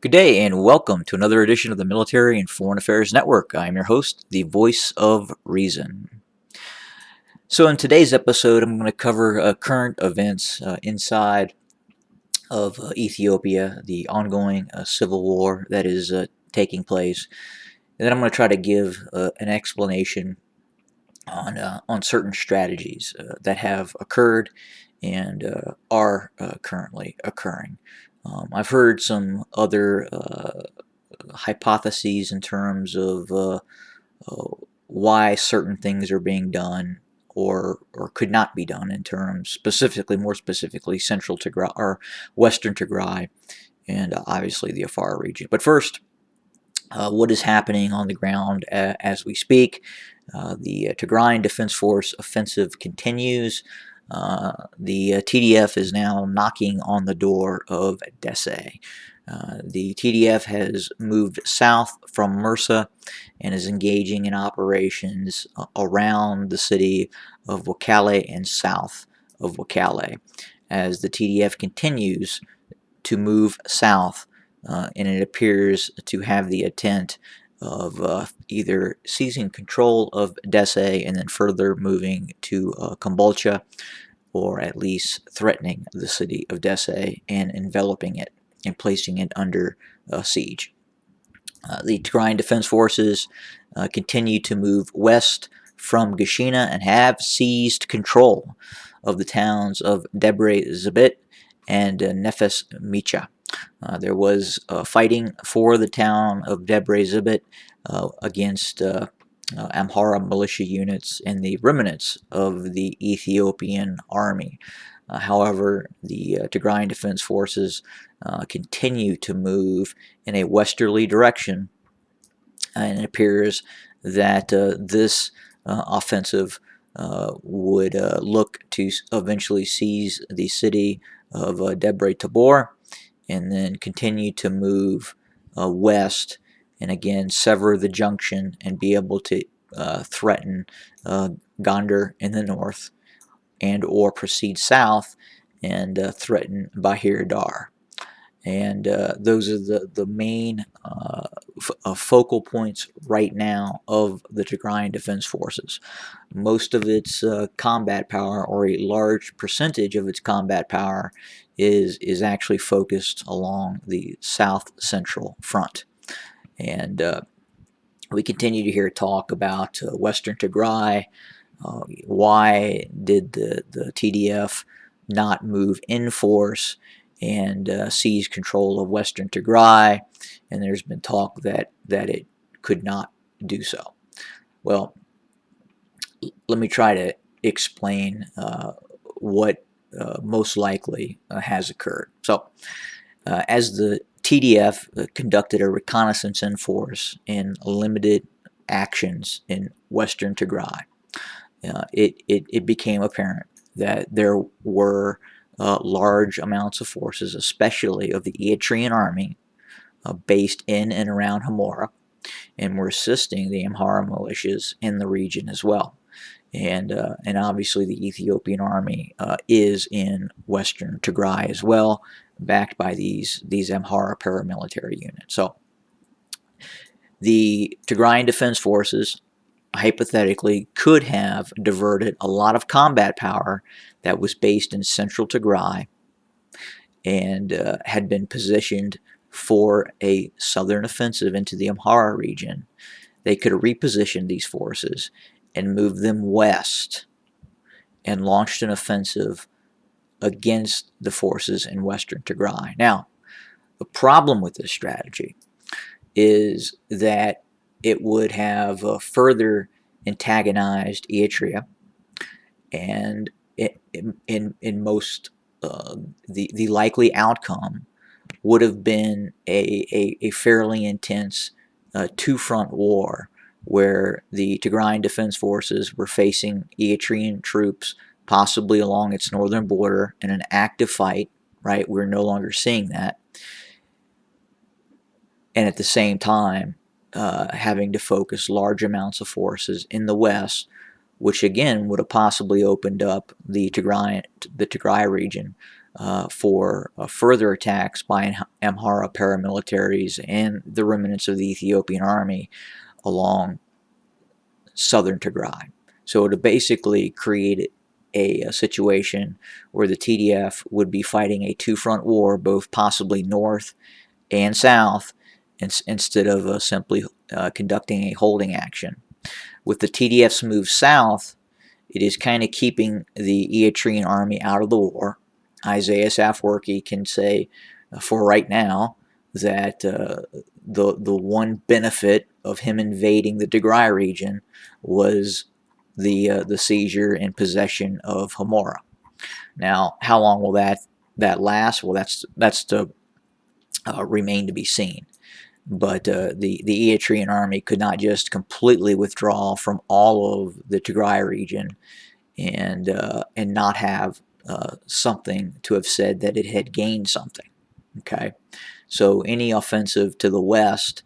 Good day and welcome to another edition of the Military and Foreign Affairs Network. I am your host, the voice of reason. So in today's episode, I'm going to cover current events inside of Ethiopia, the ongoing civil war that is taking place. And then I'm going to try to give an explanation on certain strategies that have occurred and are currently occurring. I've heard some other hypotheses in terms of uh, why certain things are being done or could not be done in terms more specifically, central Tigray or western Tigray and obviously the Afar region. But first, what is happening on the ground as we speak? The Tigrayan Defense Force offensive continues. The TDF is now knocking on the door of Desse. The TDF has moved south from Mursa and is engaging in operations around the city of Wakale and south of Wakale. As the TDF continues to move south, and it appears to have the intent of either seizing control of Desse and then further moving to Kombolcha, or at least threatening the city of Desse and enveloping it and placing it under siege. The Tigrayan Defense Forces continue to move west from Gashina and have seized control of the towns of Debre Zabit and Nefes Micha. There was fighting for the town of Debre Zabit against Amhara militia units and the remnants of the Ethiopian army. However, the Tigrayan Defense Forces continue to move in a westerly direction, and it appears that this offensive would look to eventually seize the city of Debre Tabor and then continue to move west and again sever the junction and be able to threaten Gondar in the north and or proceed south and threaten Bahir Dar. And those are the main focal points right now of the Tigrayan Defense Forces. Most of its combat power, or a large percentage of its combat power, is actually focused along the south central front. And we continue to hear talk about Western Tigray. Why did the TDF not move in force and seize control of Western Tigray? And there's been talk that it could not do so. Well, let me try to explain what most likely has occurred. So, as the TDF conducted a reconnaissance in force in limited actions in Western Tigray, it became apparent that there were large amounts of forces, especially of the Eritrean army, based in and around Himora, and were assisting the Amhara militias in the region as well. And obviously the Ethiopian army is in Western Tigray as well, backed by these Amhara paramilitary units. So the Tigrayan Defense Forces hypothetically could have diverted a lot of combat power that was based in central Tigray and had been positioned for a southern offensive into the Amhara region. They could have repositioned these forces and moved them west and launched an offensive against the forces in western Tigray. Now, the problem with this strategy is that it would have further antagonized Eritrea, and in most the likely outcome would have been a fairly intense two-front war where the Tigrayan Defense Forces were facing Eritrean troops possibly along its northern border in an active fight, right? We're no longer seeing that. And at the same time, having to focus large amounts of forces in the west, which again would have possibly opened up the Tigray region for further attacks by Amhara paramilitaries and the remnants of the Ethiopian army along southern Tigray. So it basically created a situation where the TDF would be fighting a two-front war, both possibly north and south, instead of simply conducting a holding action. With the TDF's move south, it is kind of keeping the Eritrean army out of the war. Isaias Afwerki can say for right now that the one benefit of him invading the Tigray region was the seizure and possession of Himora. Now, how long will that last? Well, that's to remain to be seen. But the Eritrean army could not just completely withdraw from all of the Tigray region and not have something to have said that it had gained something. Okay, so any offensive to the west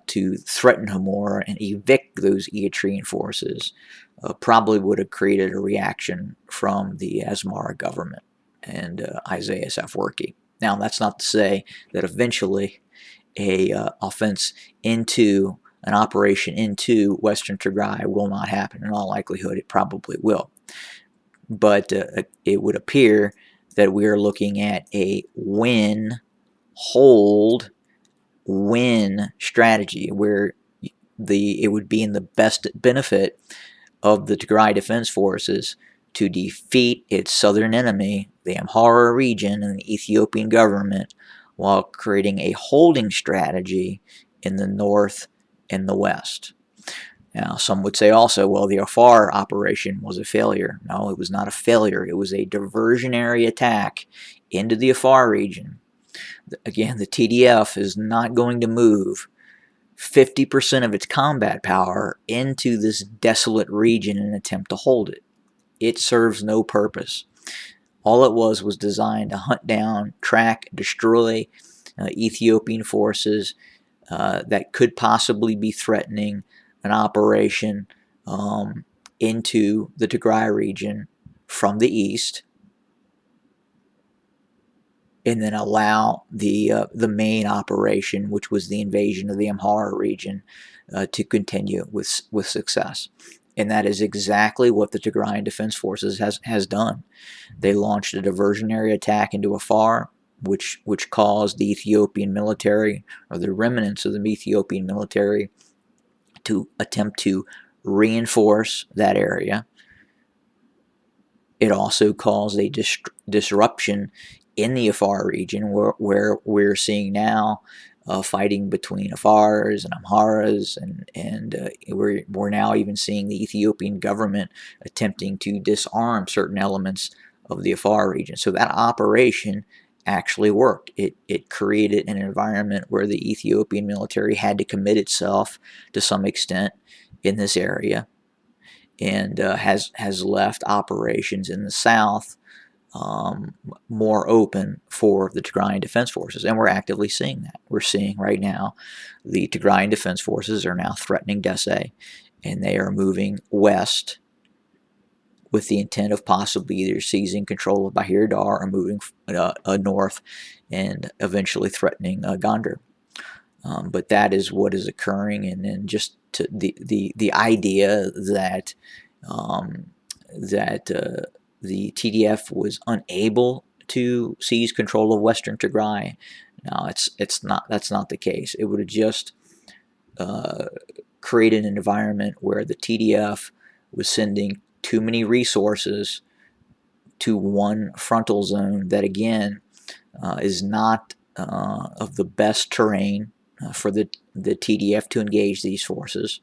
to threaten Himora and evict those Eritrean forces probably would have created a reaction from the Asmara government and Isaias Afwerki. Now, that's not to say that eventually a offense into an operation into Western Tigray will not happen. In all likelihood, it probably will. But it would appear that we are looking at a win, hold, win strategy where it would be in the best benefit of the Tigray Defense Forces to defeat its southern enemy, the Amhara region, and the Ethiopian government, while creating a holding strategy in the north and the west. Now, some would say also, well, the Afar operation was a failure. No, it was not a failure. It was a diversionary attack into the Afar region. Again, the TDF is not going to move 50% of its combat power into this desolate region and attempt to hold it. It serves no purpose. All it was designed to hunt down, track, destroy Ethiopian forces that could possibly be threatening an operation into the Tigray region from the east, and then allow the main operation, which was the invasion of the Amhara region, to continue with success. And that is exactly what the Tigrayan Defense Forces has done. They launched a diversionary attack into Afar, which caused the Ethiopian military, or the remnants of the Ethiopian military, to attempt to reinforce that area. It also caused a disruption in the Afar region, where we're seeing now fighting between Afars and Amharas, and we're now even seeing the Ethiopian government attempting to disarm certain elements of the Afar region. So that operation actually worked. It created an environment where the Ethiopian military had to commit itself to some extent in this area, and has left operations in the south more open for the Tigrayan Defense Forces, and we're actively seeing that. We're seeing right now the Tigrayan Defense Forces are now threatening Desse, and they are moving west with the intent of possibly either seizing control of Bahir Dar or moving north and eventually threatening Gondar. But that is what is occurring, and then just the idea that the TDF was unable to seize control of Western Tigray. No, that's not the case. It would have just created an environment where the TDF was sending too many resources to one frontal zone that, again, is not of the best terrain for the TDF to engage these forces.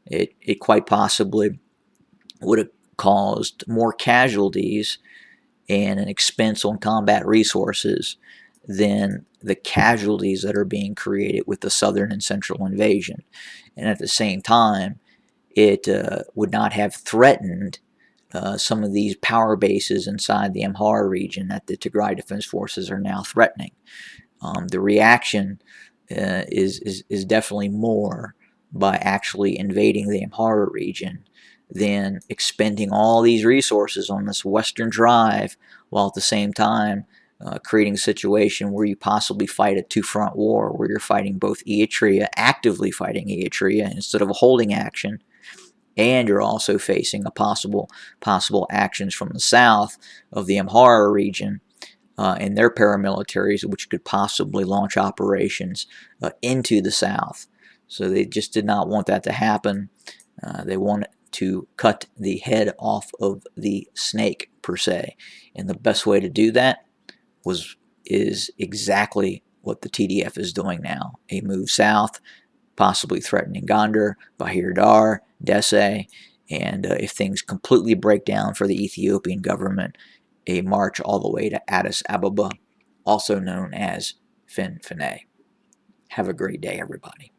It quite possibly would have caused more casualties and an expense on combat resources than the casualties that are being created with the southern and central invasion. And at the same time, it would not have threatened some of these power bases inside the Amhara region that the Tigray Defense Forces are now threatening. The reaction is definitely more by actually invading the Amhara region than expending all these resources on this western drive, while at the same time creating a situation where you possibly fight a two-front war, where you're fighting both Eritrea, actively fighting Eritrea instead of a holding action, and you're also facing a possible actions from the south of the Amhara region and their paramilitaries, which could possibly launch operations into the south. So they just did not want that to happen. They wanted to cut the head off of the snake, per se, and the best way to do that is exactly what the TDF is doing now: a move south, possibly threatening Gondar, Bahir Dar, Dese, and if things completely break down for the Ethiopian government, a march all the way to Addis Ababa, also known as Finfinne. Have a great day, everybody.